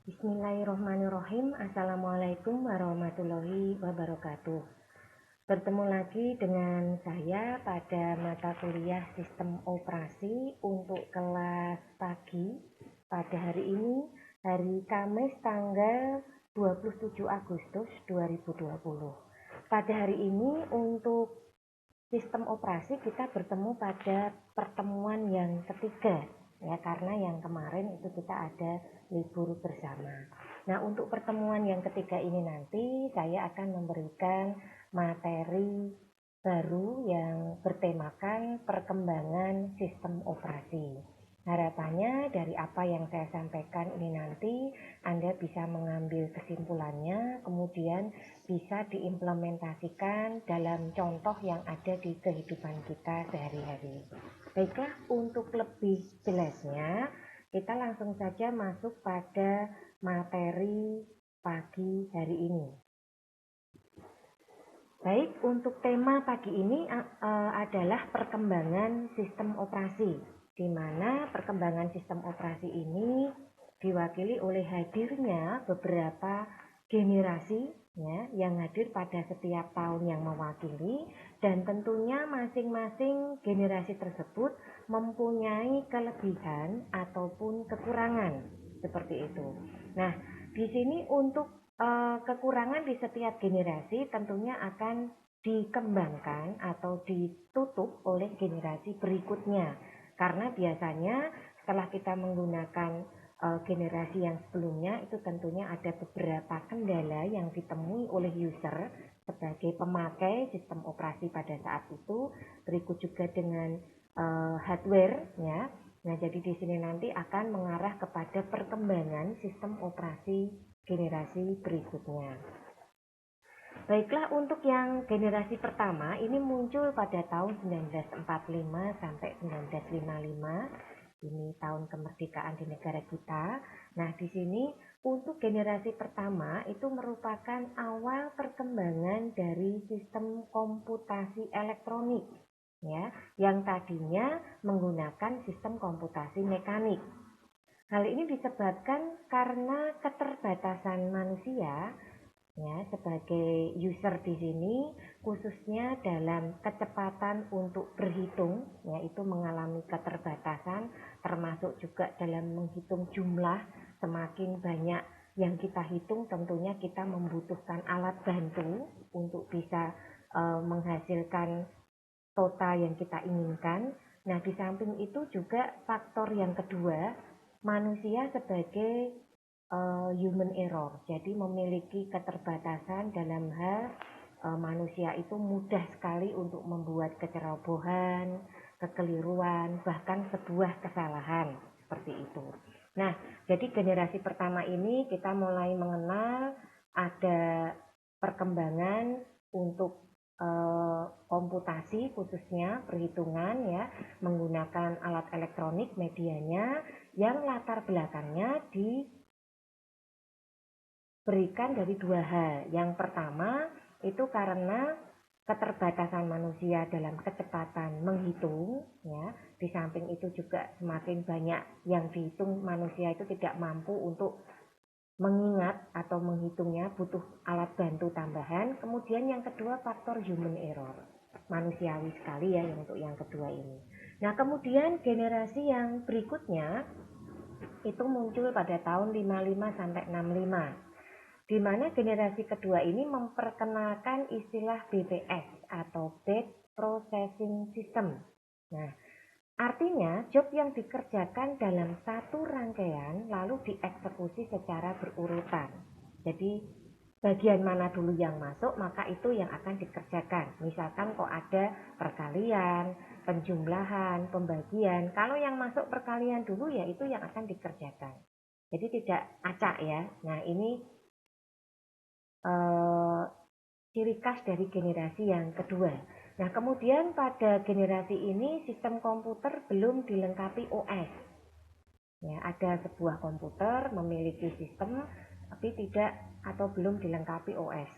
Bismillahirrahmanirrahim. Assalamualaikum warahmatullahi wabarakatuh. Bertemu lagi dengan saya pada mata kuliah Sistem Operasi untuk kelas pagi pada hari ini, hari Kamis tanggal 27 Agustus 2020. Pada hari ini untuk sistem operasi kita bertemu pada pertemuan yang ketiga, ya, karena yang kemarin itu kita ada libur bersama. Nah, untuk pertemuan yang ketiga ini nanti saya akan memberikan materi baru yang bertemakan perkembangan sistem operasi. Harapannya dari apa yang saya sampaikan ini nanti Anda bisa mengambil kesimpulannya, kemudian bisa diimplementasikan dalam contoh yang ada di kehidupan kita sehari-hari. Baiklah, untuk lebih jelasnya, kita langsung saja masuk pada materi pagi hari ini. Baik, untuk tema pagi ini adalah perkembangan sistem operasi, di mana perkembangan sistem operasi ini diwakili oleh hadirnya beberapa generasi, ya, yang hadir pada setiap tahun yang mewakili, dan tentunya masing-masing generasi tersebut mempunyai kelebihan ataupun kekurangan seperti itu. Nah, di sini untuk kekurangan di setiap generasi tentunya akan dikembangkan atau ditutup oleh generasi berikutnya, karena biasanya setelah kita menggunakan generasi yang sebelumnya itu tentunya ada beberapa kendala yang ditemui oleh user sebagai pemakai sistem operasi pada saat itu, berikut juga dengan hardware, ya. Nah, jadi di sini nanti akan mengarah kepada perkembangan sistem operasi generasi berikutnya. Baiklah, untuk yang generasi pertama ini muncul pada tahun 1945 sampai 1955. Ini tahun kemerdekaan di negara kita. Nah, di sini untuk generasi pertama itu merupakan awal perkembangan dari sistem komputasi elektronik, ya, yang tadinya menggunakan sistem komputasi mekanik. Hal ini disebabkan karena keterbatasan manusia, ya, sebagai user di sini, khususnya dalam kecepatan untuk berhitung, yaitu mengalami keterbatasan, termasuk juga dalam menghitung jumlah. Semakin banyak yang kita hitung, tentunya kita membutuhkan alat bantu untuk bisa menghasilkan total yang kita inginkan. Nah, di samping itu juga faktor yang kedua, manusia sebagai human error, jadi memiliki keterbatasan dalam hal manusia itu mudah sekali untuk membuat kecerobohan, kekeliruan, bahkan sebuah kesalahan seperti itu. Nah, jadi generasi pertama ini kita mulai mengenal ada perkembangan untuk komputasi, khususnya perhitungan, ya, menggunakan alat elektronik medianya yang latar belakangnya diberikan dari dua hal. Yang pertama itu karena keterbatasan manusia dalam kecepatan menghitung, ya. Di samping itu juga semakin banyak yang dihitung, manusia itu tidak mampu untuk mengingat atau menghitungnya, butuh alat bantu tambahan. Kemudian yang kedua faktor human error, manusiawi sekali ya untuk yang kedua ini. Nah, kemudian generasi yang berikutnya itu muncul pada tahun 55 sampai 65, di mana generasi kedua ini memperkenalkan istilah BPS atau Batch Processing System. Nah, artinya job yang dikerjakan dalam satu rangkaian lalu dieksekusi secara berurutan. Jadi bagian mana dulu yang masuk, maka itu yang akan dikerjakan. Misalkan kok ada perkalian, penjumlahan, pembagian, kalau yang masuk perkalian dulu ya itu yang akan dikerjakan. Jadi tidak acak, ya. Nah, ini ciri khas dari generasi yang kedua. Nah, kemudian pada generasi ini sistem komputer belum dilengkapi OS. Ya, ada sebuah komputer memiliki sistem tapi tidak atau belum dilengkapi OS.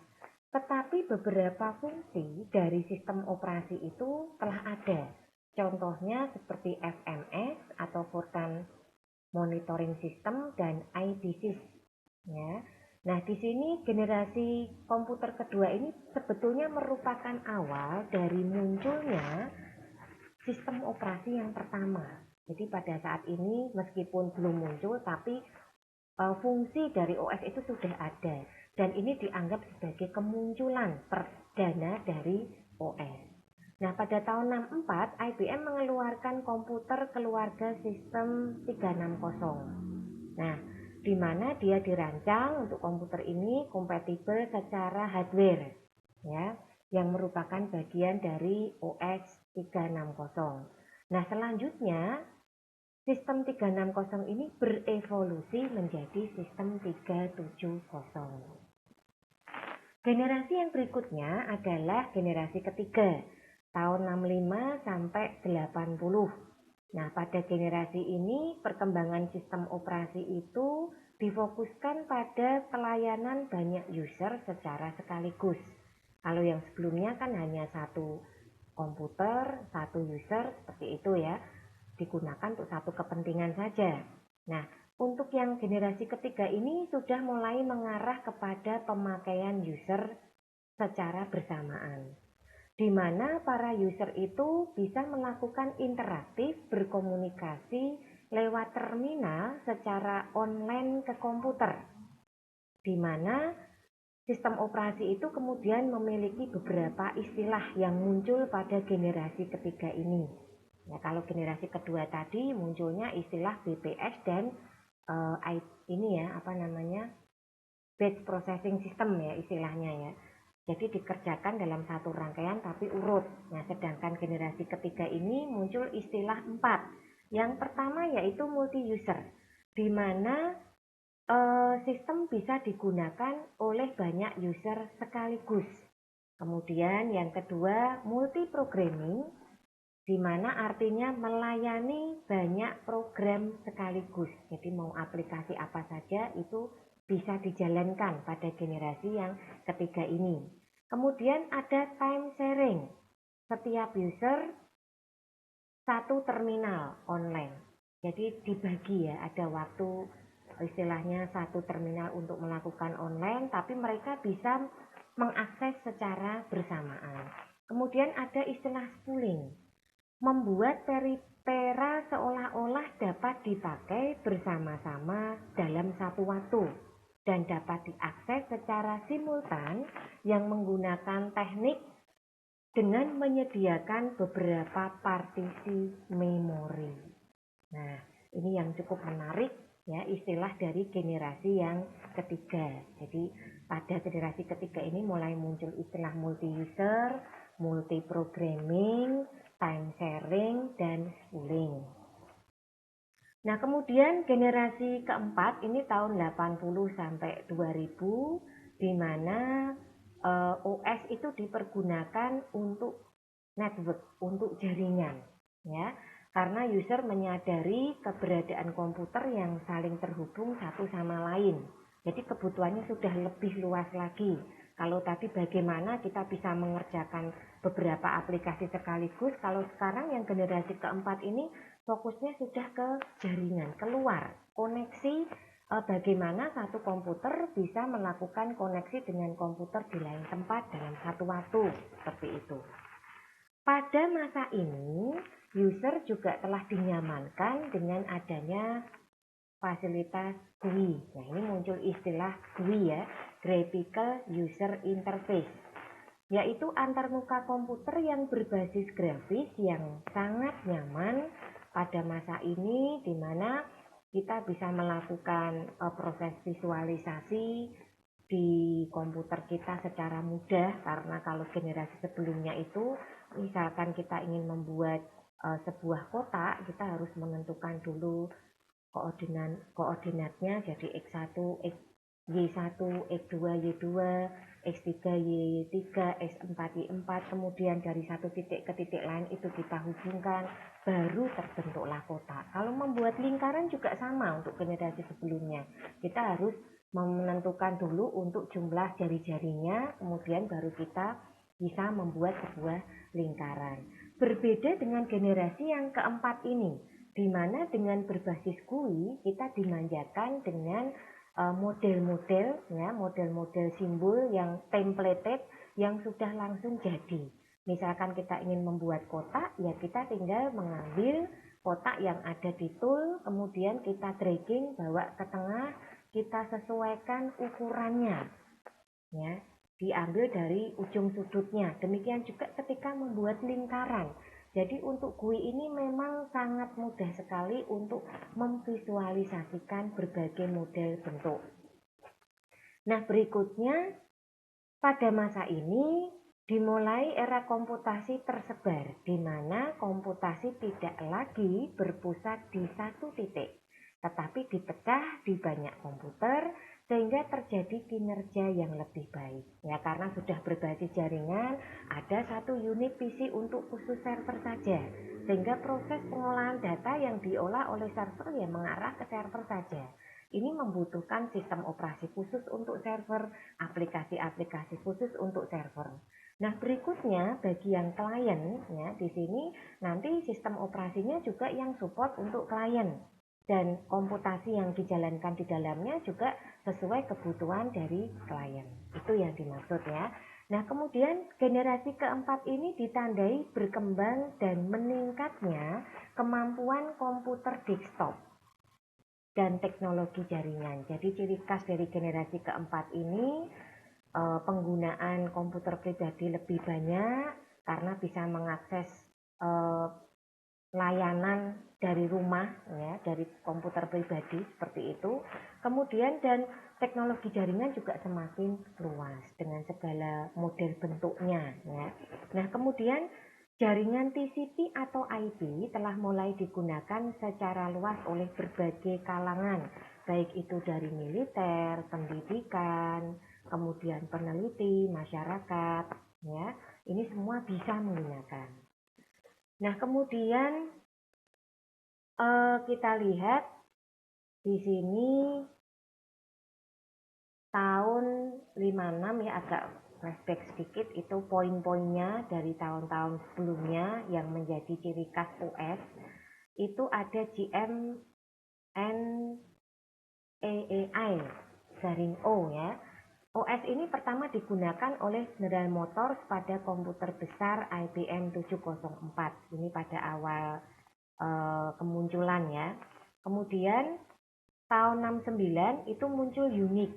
Tetapi beberapa fungsi dari sistem operasi itu telah ada. Contohnya seperti FMS atau Fortran Monitoring System dan IDSys. ya. Nah, di sini generasi komputer kedua ini sebetulnya merupakan awal dari munculnya sistem operasi yang pertama. Jadi pada saat ini meskipun belum muncul, tapi fungsi dari OS itu sudah ada. Dan ini dianggap sebagai kemunculan perdana dari OS. Nah, pada tahun 64, IBM mengeluarkan komputer keluarga sistem 360. Nah, di mana dia dirancang untuk komputer ini kompatibel secara hardware, ya, yang merupakan bagian dari OS 360. Nah, selanjutnya sistem 360 ini berevolusi menjadi sistem 370. Generasi yang berikutnya adalah generasi ketiga, tahun 65 sampai 80. Nah, pada generasi ini perkembangan sistem operasi itu difokuskan pada pelayanan banyak user secara sekaligus. Kalau yang sebelumnya kan hanya satu komputer, satu user, seperti itu ya, digunakan untuk satu kepentingan saja. Nah, untuk yang generasi ketiga ini sudah mulai mengarah kepada pemakaian user secara bersamaan, di mana para user itu bisa melakukan interaktif berkomunikasi lewat terminal secara online ke komputer, di mana sistem operasi itu kemudian memiliki beberapa istilah yang muncul pada generasi ketiga ini. Ya, kalau generasi kedua tadi munculnya istilah BPS dan ini ya, apa namanya, batch processing system ya istilahnya ya. Jadi dikerjakan dalam satu rangkaian tapi urut. Nah, sedangkan generasi ketiga ini muncul istilah 4. Yang pertama yaitu multi user, di mana sistem bisa digunakan oleh banyak user sekaligus. Kemudian yang kedua multi programming, di mana artinya melayani banyak program sekaligus. Jadi mau aplikasi apa saja itu bisa dijalankan pada generasi yang ketiga ini. Kemudian ada time sharing. Setiap user satu terminal online. Jadi dibagi ya, ada waktu istilahnya satu terminal untuk melakukan online, tapi mereka bisa mengakses secara bersamaan. Kemudian ada istilah spooling, membuat peripera seolah-olah dapat dipakai bersama-sama dalam satu waktu dan dapat diakses secara simultan yang menggunakan teknik dengan menyediakan beberapa partisi memori. Nah, ini yang cukup menarik ya, istilah dari generasi yang ketiga. Jadi pada generasi ketiga ini mulai muncul istilah multi user, multi programming, time sharing, dan spooling. Nah, kemudian generasi keempat ini tahun 80 sampai 2000, di mana OS itu dipergunakan untuk network, untuk jaringan, ya. Karena user menyadari keberadaan komputer yang saling terhubung satu sama lain. Jadi kebutuhannya sudah lebih luas lagi. Kalau tadi bagaimana kita bisa mengerjakan beberapa aplikasi sekaligus, kalau sekarang yang generasi keempat ini fokusnya sudah ke jaringan, keluar, koneksi, bagaimana satu komputer bisa melakukan koneksi dengan komputer di lain tempat dalam satu waktu, seperti itu. Pada masa ini, user juga telah dinyamankan dengan adanya fasilitas GUI. Nah, ini muncul istilah GUI ya, Graphical User Interface, yaitu antarmuka komputer yang berbasis grafis yang sangat nyaman pada masa ini, di mana kita bisa melakukan proses visualisasi di komputer kita secara mudah. Karena kalau generasi sebelumnya itu misalkan kita ingin membuat sebuah kotak, kita harus menentukan dulu koordinatnya, jadi X1, Y1, X2, Y2, X3, Y3, X4, Y4, kemudian dari satu titik ke titik lain itu kita hubungkan, baru terbentuklah kotak. Kalau membuat lingkaran juga sama untuk generasi sebelumnya. Kita harus menentukan dulu untuk jumlah jari-jarinya, kemudian baru kita bisa membuat sebuah lingkaran. Berbeda dengan generasi yang keempat ini, di mana dengan berbasis GUI kita dimanjakan dengan model-model ya, model-model simbol yang templated yang sudah langsung jadi. Misalkan kita ingin membuat kotak, ya kita tinggal mengambil kotak yang ada di tool, kemudian kita dragging bawa ke tengah, kita sesuaikan ukurannya ya, diambil dari ujung sudutnya. Demikian juga ketika membuat lingkaran. Jadi untuk GUI ini memang sangat mudah sekali untuk memvisualisasikan berbagai model bentuk. Nah, berikutnya pada masa ini dimulai era komputasi tersebar, di mana komputasi tidak lagi berpusat di satu titik, tetapi dipecah di banyak komputer sehingga terjadi kinerja yang lebih baik. Ya, karena sudah berbasis jaringan, ada satu unit PC untuk khusus server saja, sehingga proses pengolahan data yang diolah oleh server ya mengarah ke server saja. Ini membutuhkan sistem operasi khusus untuk server, aplikasi-aplikasi khusus untuk server. Nah, berikutnya bagi yang klien ya, di sini nanti sistem operasinya juga yang support untuk klien. Dan komputasi yang dijalankan di dalamnya juga sesuai kebutuhan dari klien. Itu yang dimaksud ya. Nah, kemudian generasi keempat ini ditandai berkembang dan meningkatnya kemampuan komputer desktop dan teknologi jaringan. Jadi ciri khas dari generasi keempat ini penggunaan komputer pribadi lebih banyak karena bisa mengakses layanan dari rumah ya, dari komputer pribadi seperti itu. Kemudian dan teknologi jaringan juga semakin luas dengan segala model bentuknya ya. Nah, kemudian jaringan TCP atau IP telah mulai digunakan secara luas oleh berbagai kalangan, baik itu dari militer, pendidikan, kemudian peneliti, masyarakat ya. Ini semua bisa menggunakan. Nah, kemudian kita lihat di sini tahun 56 ya, agak flashback sedikit, itu poin-poinnya dari tahun-tahun sebelumnya yang menjadi ciri khas OS. Itu ada GMNAAI garing O ya. OS ini pertama digunakan oleh General Motors pada komputer besar IBM 704. Ini pada awal kemunculan ya. Kemudian tahun 69 itu muncul Unix.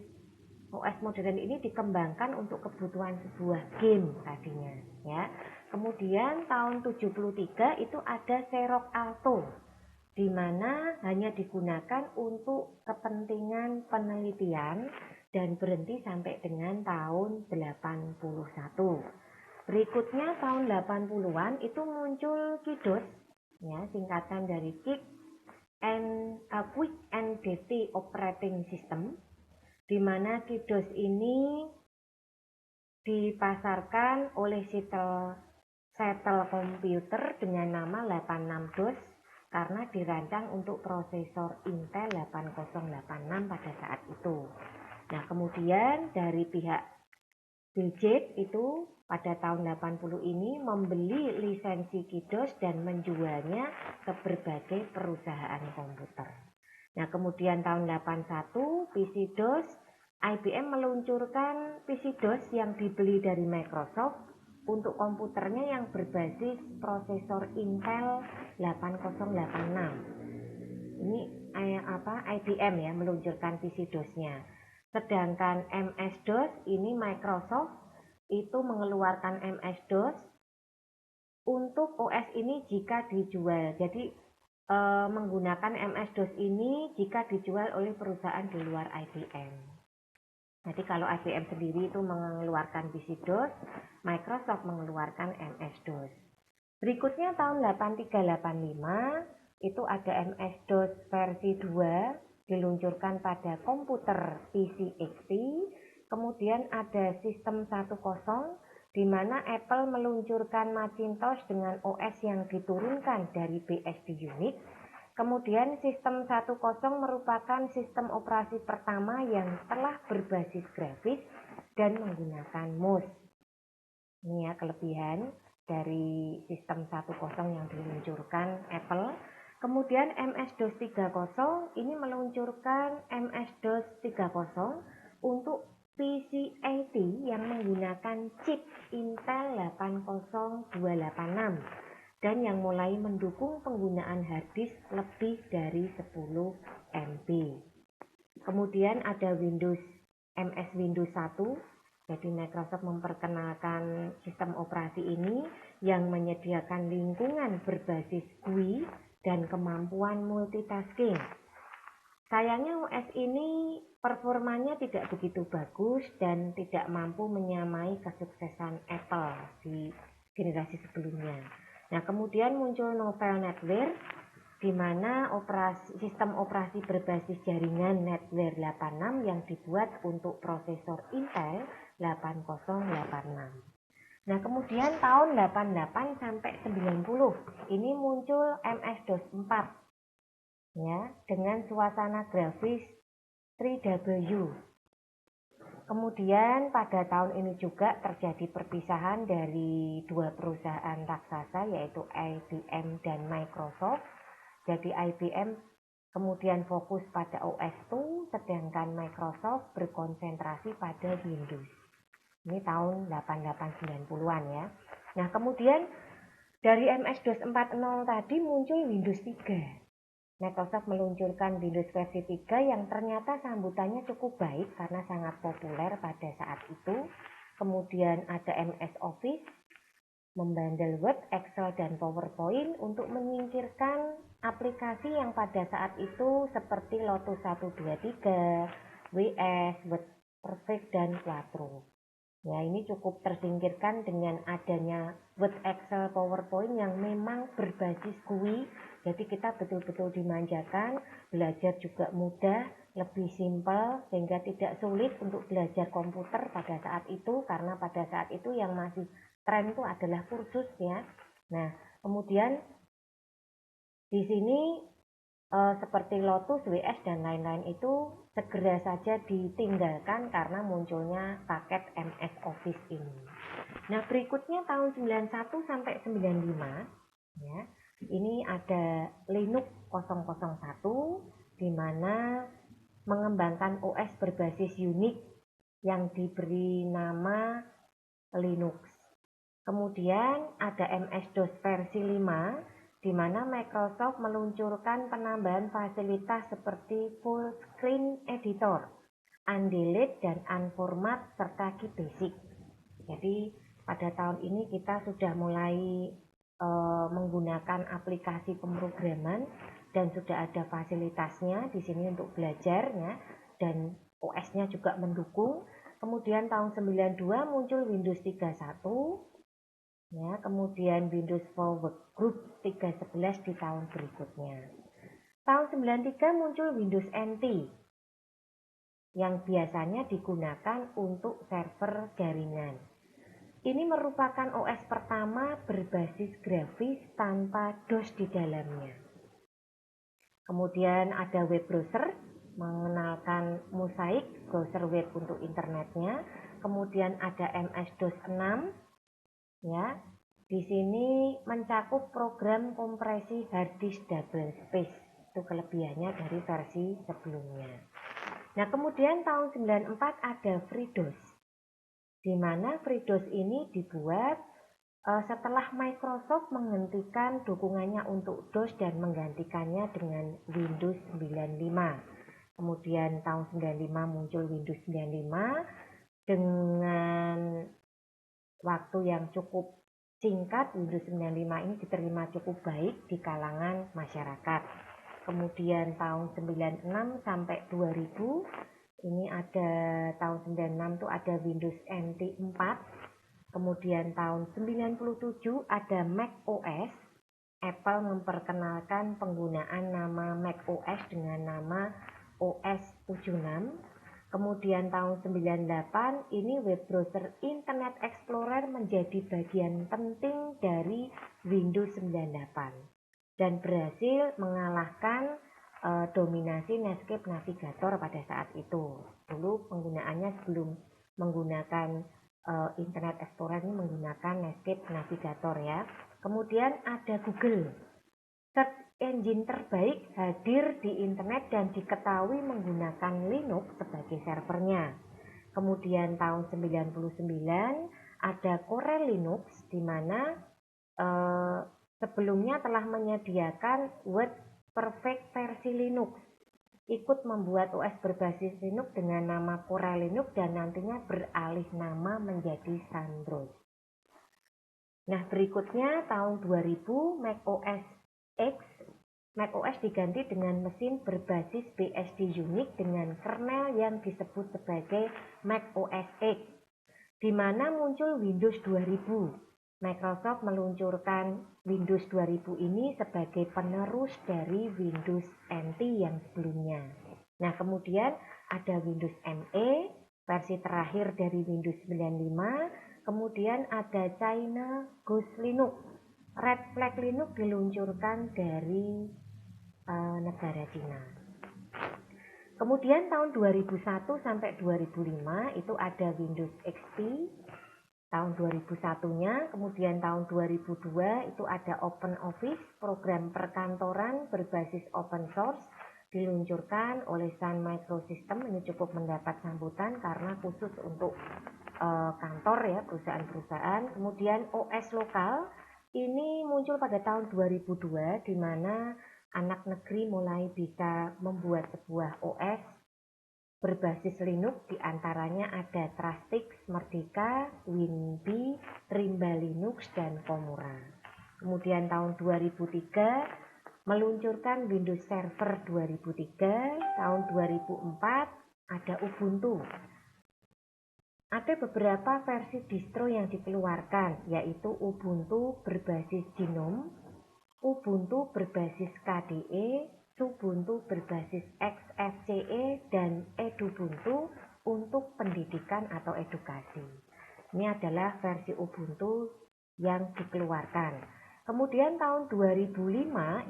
OS modern ini dikembangkan untuk kebutuhan sebuah game tadinya ya. Kemudian tahun 73 itu ada Xerox Alto, di mana hanya digunakan untuk kepentingan penelitian dan berhenti sampai dengan tahun 81. Berikutnya tahun 80-an itu muncul KIDOS ya, singkatan dari Quick and Dirty Operating System, di mana KIDOS ini dipasarkan oleh Settle Computer dengan nama 86DOS karena dirancang untuk prosesor Intel 8086 pada saat itu. Nah, kemudian dari pihak Bill Gates itu pada tahun 80 ini membeli lisensi KIDOS dan menjualnya ke berbagai perusahaan komputer. Nah, kemudian tahun 81 PC DOS, IBM meluncurkan PC DOS yang dibeli dari Microsoft untuk komputernya yang berbasis prosesor Intel 8086. Ini IBM ya meluncurkan PC DOS-nya. Sedangkan MS-DOS ini Microsoft itu mengeluarkan MS-DOS untuk OS ini jika dijual. Jadi menggunakan MS-DOS ini jika dijual oleh perusahaan di luar IBM. Jadi kalau IBM sendiri itu mengeluarkan PC DOS, Microsoft mengeluarkan MS-DOS. Berikutnya tahun 8385 itu ada MS-DOS versi 2 diluncurkan pada komputer PC XP. Kemudian ada sistem 10 di mana Apple meluncurkan Macintosh dengan OS yang diturunkan dari BSD Unix. Kemudian sistem 10 merupakan sistem operasi pertama yang telah berbasis grafis dan menggunakan mouse. Ini ya kelebihan dari sistem 10 yang diluncurkan Apple. Kemudian MS-DOS 3.0 ini meluncurkan MS-DOS 3.0 untuk PC-AT yang menggunakan chip Intel 80286 dan yang mulai mendukung penggunaan harddisk lebih dari 10 MB. Kemudian ada MS Windows 1. Jadi Microsoft memperkenalkan sistem operasi ini yang menyediakan lingkungan berbasis GUI dan kemampuan multitasking. Sayangnya OS ini performanya tidak begitu bagus dan tidak mampu menyamai kesuksesan Apple di generasi sebelumnya. Nah, kemudian muncul Novell NetWare, di mana sistem operasi berbasis jaringan NetWare 86 yang dibuat untuk prosesor Intel 8086. Nah, kemudian tahun 88 sampai 90 ini muncul MS-DOS 4 ya, dengan suasana grafis 3W. Kemudian pada tahun ini juga terjadi perpisahan dari dua perusahaan raksasa yaitu IBM dan Microsoft. Jadi IBM kemudian fokus pada OS2 sedangkan Microsoft berkonsentrasi pada Windows. Ini tahun 88-90-an ya. Nah, kemudian dari MS-DOS 4.0 tadi muncul Windows 3. Microsoft meluncurkan Windows versi 3 yang ternyata sambutannya cukup baik karena sangat populer pada saat itu. Kemudian ada MS Office, membandel Word, Excel, dan PowerPoint untuk menyingkirkan aplikasi yang pada saat itu seperti Lotus 123, WS, Word Perfect, dan Quattro. Ya, ini cukup tersingkirkan dengan adanya Word, Excel, PowerPoint yang memang berbasis GUI. Jadi kita betul-betul dimanjakan, belajar juga mudah, lebih simpel, sehingga tidak sulit untuk belajar komputer pada saat itu, karena pada saat itu yang masih tren itu adalah kursus ya. Nah, kemudian di sini seperti Lotus, WS, dan lain-lain itu segera saja ditinggalkan karena munculnya paket MS Office ini. Nah, berikutnya tahun 91 sampai 95 ya. Ini ada Linux 001 di mana mengembangkan OS berbasis Unix yang diberi nama Linux. Kemudian ada MS-DOS versi 5 di mana Microsoft meluncurkan penambahan fasilitas seperti full screen editor, undelete dan unformat serta key basic. Jadi pada tahun ini kita sudah mulai menggunakan aplikasi pemrograman dan sudah ada fasilitasnya di sini untuk belajar ya, dan OS-nya juga mendukung. Kemudian tahun 92 muncul Windows 31. Ya, kemudian Windows for Workgroup 3.11 di tahun berikutnya. Tahun 93 muncul Windows NT yang biasanya digunakan untuk server jaringan. Ini merupakan OS pertama berbasis grafis tanpa DOS di dalamnya. Kemudian ada web browser, mengenalkan Mosaic, browser web untuk internetnya. Kemudian ada MS-DOS 6. Ya, di sini mencakup program kompresi harddisk double space. Itu kelebihannya dari versi sebelumnya. Nah, kemudian tahun 94 ada FreeDOS. Di mana FreeDOS ini dibuat setelah Microsoft menghentikan dukungannya untuk DOS dan menggantikannya dengan Windows 95. Kemudian tahun 95 muncul Windows 95 dengan waktu yang cukup singkat. Windows 95 ini diterima cukup baik di kalangan masyarakat. Kemudian tahun 96 sampai 2000 ini ada tahun 96 itu ada Windows NT 4. Kemudian tahun 97 ada Mac OS. Apple memperkenalkan penggunaan nama Mac OS dengan nama OS 76. Kemudian tahun 98 ini web browser Internet Explorer menjadi bagian penting dari Windows 98 dan berhasil mengalahkan dominasi Netscape Navigator pada saat itu. Dulu penggunaannya sebelum menggunakan Internet Explorer ini menggunakan Netscape Navigator ya. Kemudian ada Google. Search engine terbaik hadir di internet dan diketahui menggunakan Linux sebagai servernya. Kemudian tahun 99 ada Corel Linux di mana sebelumnya telah menyediakan WordPerfect versi Linux. Ikut membuat OS berbasis Linux dengan nama Corel Linux dan nantinya beralih nama menjadi SunBrowse. Nah, berikutnya tahun 2000 macOS X. macOS diganti dengan mesin berbasis BSD Unix dengan kernel yang disebut sebagai macOS X, di mana muncul Windows 2000. Microsoft meluncurkan Windows 2000 ini sebagai penerus dari Windows NT yang sebelumnya. Nah, kemudian ada Windows ME, versi terakhir dari Windows 95. Kemudian ada China Ghost Linux. Red Flag Linux diluncurkan dari negara Cina. Kemudian tahun 2001 sampai 2005 itu ada Windows XP. Tahun 2001-nya, kemudian tahun 2002 itu ada Open Office, program perkantoran berbasis open source, diluncurkan oleh Sun Microsystems. Ini cukup mendapat sambutan karena khusus untuk kantor ya, perusahaan-perusahaan. Kemudian OS lokal ini muncul pada tahun 2002 di mana anak negeri mulai bisa membuat sebuah OS berbasis Linux, diantaranya ada Trustix, Merdeka, Winbee, Rimba Linux, dan Komura. Kemudian tahun 2003 meluncurkan Windows Server 2003, tahun 2004 ada Ubuntu. Ada beberapa versi distro yang dikeluarkan, yaitu Ubuntu berbasis GNOME, Ubuntu berbasis KDE, Xubuntu berbasis XFCE, dan Edubuntu untuk pendidikan atau edukasi. Ini adalah versi Ubuntu yang dikeluarkan. Kemudian tahun 2005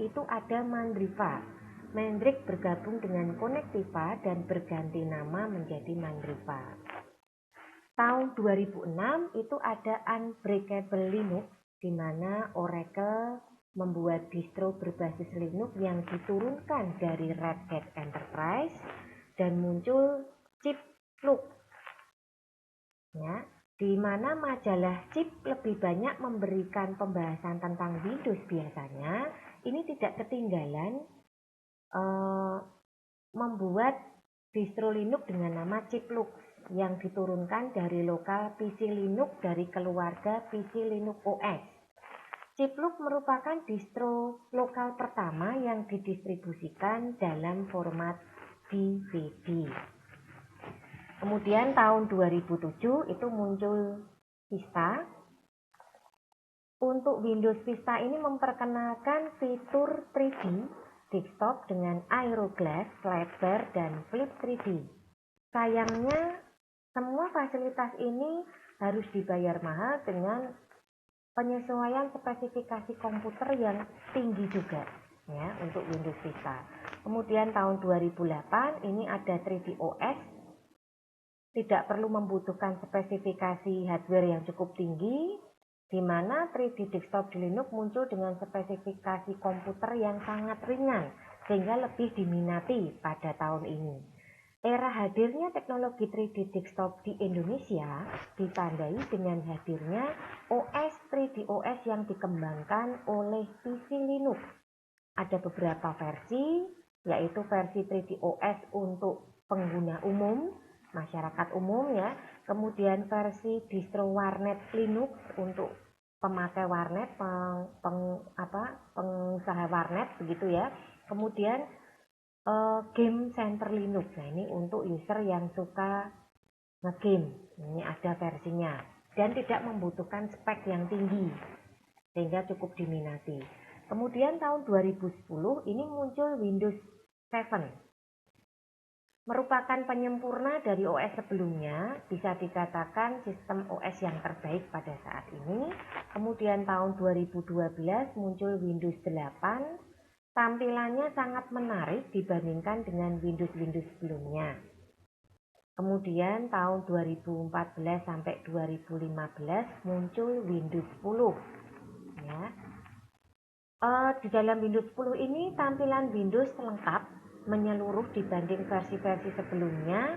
itu ada Mandriva. Mandrik bergabung dengan Connectiva dan berganti nama menjadi Mandriva. Tahun 2006 itu ada Unbreakable Linux, di mana Oracle membuat distro berbasis Linux yang diturunkan dari Red Hat Enterprise dan muncul Chiplook. Ya, di mana majalah Chip lebih banyak memberikan pembahasan tentang Windows biasanya, ini tidak ketinggalan membuat distro Linux dengan nama Chiplook yang diturunkan dari lokal PC Linux dari keluarga PC Linux OS. Chiplook merupakan distro lokal pertama yang didistribusikan dalam format DVD. Kemudian tahun 2007 itu muncul Vista. Untuk Windows Vista ini memperkenalkan fitur 3D desktop dengan Aeroglass, lebar, dan Flip 3D. Sayangnya, semua fasilitas ini harus dibayar mahal dengan penyesuaian spesifikasi komputer yang tinggi juga ya untuk Windows Vista. Kemudian tahun 2008 ini ada 3D OS. Tidak perlu membutuhkan spesifikasi hardware yang cukup tinggi, di mana 3D desktop di Linux muncul dengan spesifikasi komputer yang sangat ringan sehingga lebih diminati pada tahun ini. Era hadirnya teknologi 3D desktop di Indonesia ditandai dengan hadirnya OS 3D OS yang dikembangkan oleh PC Linux. Ada beberapa versi, yaitu versi 3D OS untuk pengguna umum, masyarakat umum ya. Kemudian versi distro warnet Linux untuk pemakai warnet, pengusaha warnet begitu ya. Kemudian Game Center Linux. Nah, ini untuk user yang suka nge-game. Ini ada versinya dan tidak membutuhkan spek yang tinggi sehingga cukup diminati. Kemudian tahun 2010 ini muncul Windows 7. Merupakan penyempurna dari OS sebelumnya, bisa dikatakan sistem OS yang terbaik pada saat ini. Kemudian tahun 2012 muncul Windows 8. Tampilannya sangat menarik dibandingkan dengan Windows sebelumnya. Kemudian tahun 2014 sampai 2015 muncul Windows 10. Ya. Di dalam Windows 10 ini tampilan Windows lengkap menyeluruh dibanding versi-versi sebelumnya,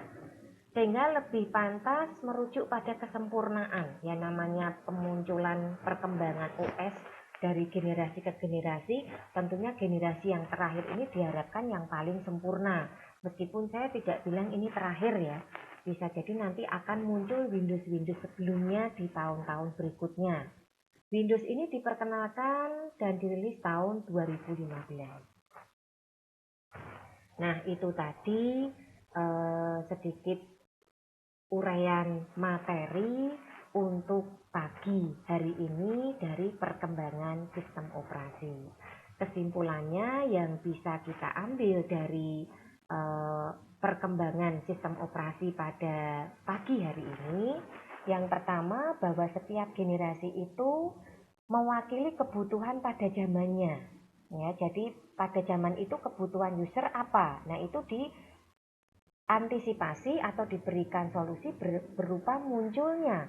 sehingga lebih pantas merujuk pada kesempurnaan. Ya, namanya pemunculan perkembangan OS dari generasi ke generasi, tentunya generasi yang terakhir ini diharapkan yang paling sempurna. Meskipun saya tidak bilang ini terakhir ya, bisa jadi nanti akan muncul Windows-Windows sebelumnya di tahun-tahun berikutnya. Windows ini diperkenalkan dan dirilis tahun 2015. Nah, itu tadi sedikit uraian materi untuk pagi hari ini dari perkembangan sistem operasi. Kesimpulannya yang bisa kita ambil dari perkembangan sistem operasi pada pagi hari ini, yang pertama bahwa setiap generasi itu mewakili kebutuhan pada zamannya. Ya, jadi pada zaman itu kebutuhan user apa? Nah, itu diantisipasi atau diberikan solusi berupa munculnya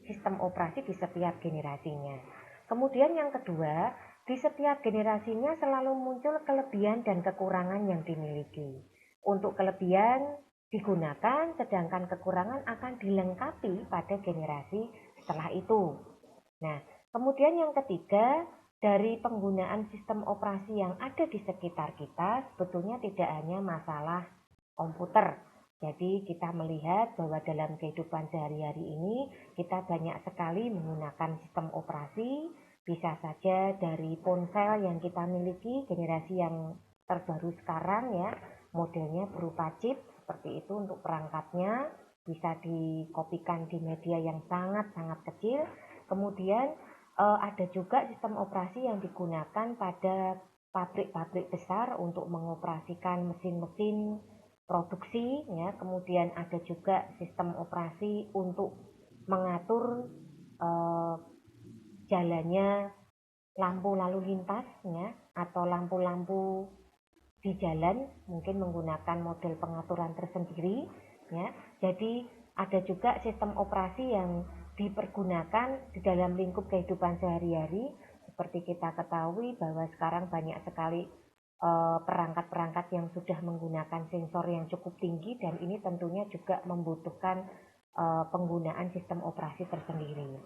sistem operasi di setiap generasinya. Kemudian yang kedua, di setiap generasinya selalu muncul kelebihan dan kekurangan yang dimiliki. Untuk kelebihan digunakan, sedangkan kekurangan akan dilengkapi pada generasi setelah itu. Nah, kemudian yang ketiga, dari penggunaan sistem operasi yang ada di sekitar kita, sebetulnya tidak hanya masalah komputer. Jadi kita melihat bahwa dalam kehidupan sehari-hari ini kita banyak sekali menggunakan sistem operasi, bisa saja dari ponsel yang kita miliki generasi yang terbaru sekarang ya, modelnya berupa chip seperti itu untuk perangkatnya, bisa dikopikan di media yang sangat-sangat kecil. Kemudian ada juga sistem operasi yang digunakan pada pabrik-pabrik besar untuk mengoperasikan mesin-mesin produksi ya. Kemudian ada juga sistem operasi untuk mengatur jalannya lampu lalu lintas ya, atau lampu-lampu di jalan mungkin menggunakan model pengaturan tersendiri ya. Jadi ada juga sistem operasi yang dipergunakan di dalam lingkup kehidupan sehari-hari. Seperti kita ketahui bahwa sekarang banyak sekali perangkat-perangkat yang sudah menggunakan sensor yang cukup tinggi, dan ini tentunya juga membutuhkan penggunaan sistem operasi tersendiri.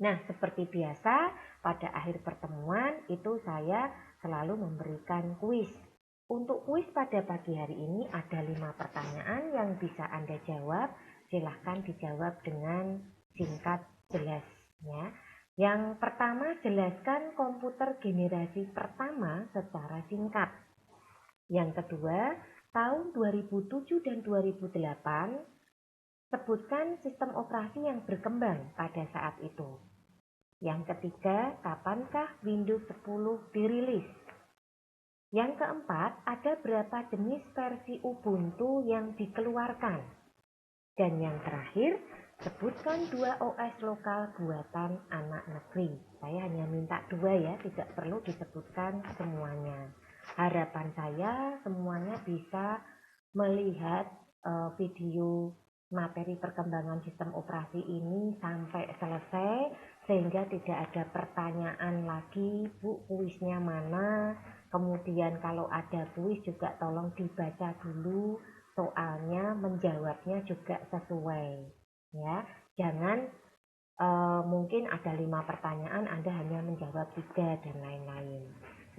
Nah, seperti biasa pada akhir pertemuan itu saya selalu memberikan kuis. Untuk kuis pada pagi hari ini ada 5 pertanyaan yang bisa Anda jawab. Silahkan dijawab dengan singkat, jelas ya. Yang pertama, jelaskan komputer generasi pertama secara singkat. Yang kedua, tahun 2007 dan 2008, sebutkan sistem operasi yang berkembang pada saat itu. Yang ketiga, kapankah Windows 10 dirilis? Yang keempat, ada berapa jenis versi Ubuntu yang dikeluarkan? Dan yang terakhir, sebutkan 2 OS lokal buatan anak negeri. Saya hanya minta 2 ya, tidak perlu disebutkan semuanya. Harapan saya semuanya bisa melihat video materi perkembangan sistem operasi ini sampai selesai, sehingga tidak ada pertanyaan lagi, Bu, kuisnya mana? Kemudian kalau ada kuis juga tolong dibaca dulu soalnya, menjawabnya juga sesuai ya. Jangan mungkin ada 5 pertanyaan Anda hanya menjawab 3 dan lain-lain.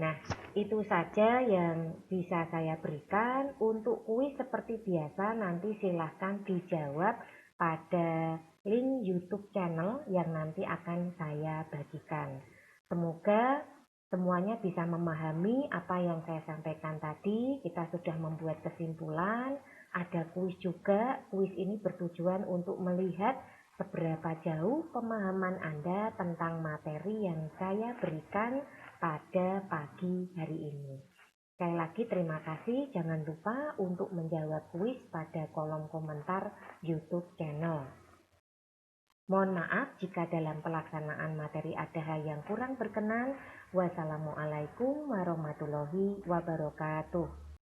Nah, itu saja yang bisa saya berikan. Untuk kuis seperti biasa nanti silahkan dijawab pada link YouTube channel yang nanti akan saya bagikan. Semoga semuanya bisa memahami apa yang saya sampaikan tadi. Kita sudah membuat kesimpulan, ada kuis juga. Kuis ini bertujuan untuk melihat seberapa jauh pemahaman Anda tentang materi yang saya berikan pada pagi hari ini. Sekali lagi terima kasih. Jangan lupa untuk menjawab kuis pada kolom komentar YouTube channel. Mohon maaf jika dalam pelaksanaan materi ada hal yang kurang berkenan. Wassalamualaikum warahmatullahi wabarakatuh.